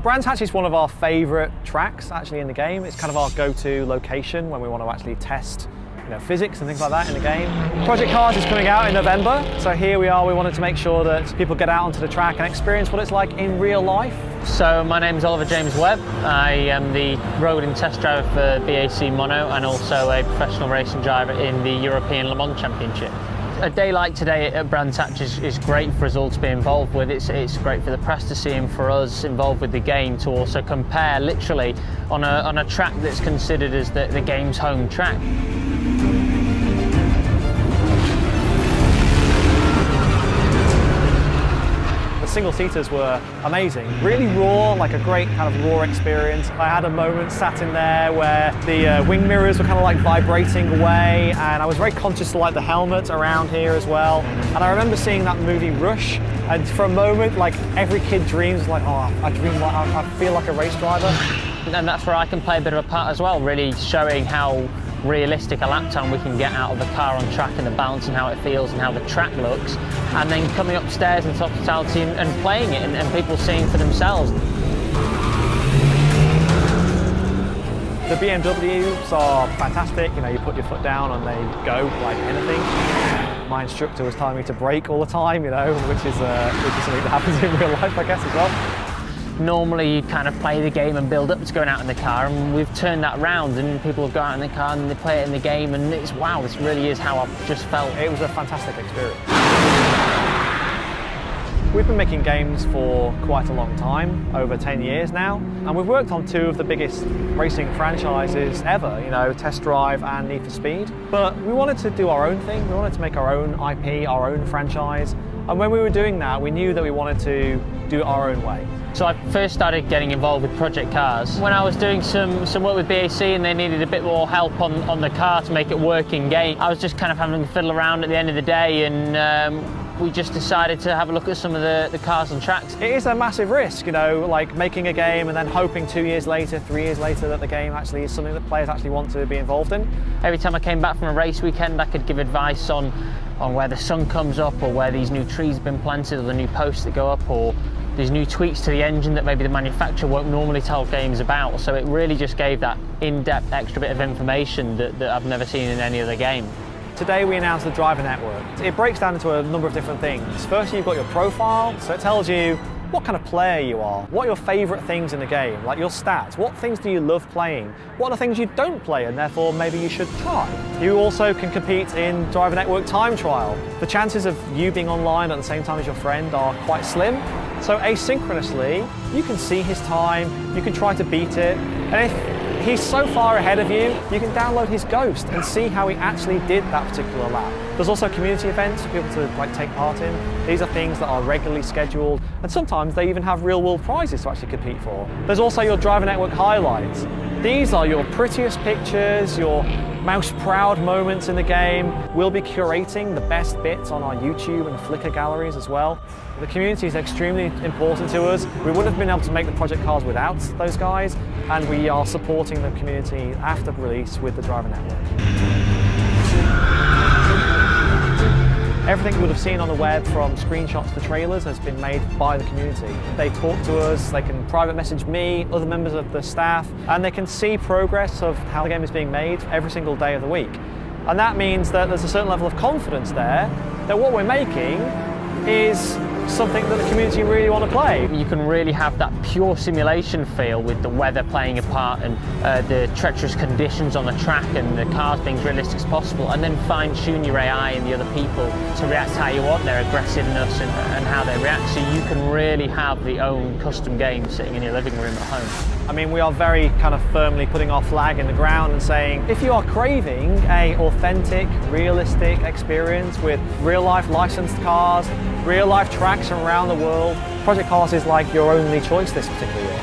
Brands Hatch is one of our favourite tracks actually in the game. It's kind of our go-to location when we want to actually test physics and things like that in the game. Project Cars is coming out in November, so here we are. We wanted to make sure that people get out onto the track and experience what it's like in real life. So my name's Oliver James Webb. I am the road and test driver for BAC Mono and also a professional racing driver in the European Le Mans Championship. A day like today at Brands Hatch is great for us all to be involved with. It's great for the press to see and for us involved with the game to also compare literally on a track that's considered as the game's home track. Single-seaters were amazing, really raw, like a great kind of raw experience. I had a moment sat in there where the wing mirrors were kind of like vibrating away, and I was very conscious of like the helmet around here as well. And I remember seeing that movie Rush, and for a moment, like every kid dreams, like, oh, I feel like a race driver. And that's where I can play a bit of a part as well, really showing how realistic a lap time we can get out of the car on track and the balance and how it feels and how the track looks, and then coming upstairs into hospitality and playing it and people seeing for themselves. The BMWs are fantastic. You put your foot down and they go like anything. My instructor was telling me to brake all the time, which is something that happens in real life, I guess, as well. Normally you kind of play the game and build up to going out in the car, and we've turned that round and people go out in the car and they play it in the game, and it's wow, this really is how I've just felt. It was a fantastic experience. We've been making games for quite a long time, over 10 years now, and we've worked on two of the biggest racing franchises ever, Test Drive and Need for Speed. But we wanted to do our own thing, we wanted to make our own IP, our own franchise, and when we were doing that, we knew that we wanted to do it our own way. So I first started getting involved with Project Cars when I was doing some work with BAC and they needed a bit more help on the car to make it work in game. I was just kind of having to fiddle around at the end of the day, and we just decided to have a look at some of the cars and tracks. It is a massive risk, like making a game and then hoping 2 years later, 3 years later that the game actually is something that players actually want to be involved in. Every time I came back from a race weekend, I could give advice on where the sun comes up, or where these new trees have been planted, or the new posts that go up, or these new tweaks to the engine that maybe the manufacturer won't normally tell games about. So it really just gave that in-depth extra bit of information that I've never seen in any other game. Today we announced the driver network. It breaks down into a number of different things. First, you've got your profile, so it tells you what kind of player you are, what are your favourite things in the game, like your stats, what things do you love playing, what are things you don't play and therefore maybe you should try. You also can compete in Driver Network Time Trial. The chances of you being online at the same time as your friend are quite slim, so asynchronously you can see his time, you can try to beat it, and if he's so far ahead of you, you can download his Ghost and see how he actually did that particular lap. There's also community events for people to take part in. These are things that are regularly scheduled, and sometimes they even have real-world prizes to actually compete for. There's also your Driver Network highlights. These are your prettiest pictures, your most proud moments in the game. We'll be curating the best bits on our YouTube and Flickr galleries as well. The community is extremely important to us. We wouldn't have been able to make the Project Cars without those guys, and we are supporting the community after release with the Driver Network. Everything you would have seen on the web, from screenshots to trailers, has been made by the community. They talk to us, they can private message me, other members of the staff, and they can see progress of how the game is being made every single day of the week. And that means that there's a certain level of confidence there that what we're making is something that the community really want to play. You can really have that pure simulation feel with the weather playing a part and the treacherous conditions on the track and the cars being as realistic as possible, and then fine-tune your AI and the other people to react how you want, their aggressiveness and how they react, so you can really have the own custom game sitting in your living room at home. I mean, we are very kind of firmly putting our flag in the ground and saying, if you are craving an authentic, realistic experience with real-life licensed cars, real-life tracks from around the world, Project Cars is like your only choice this particular year.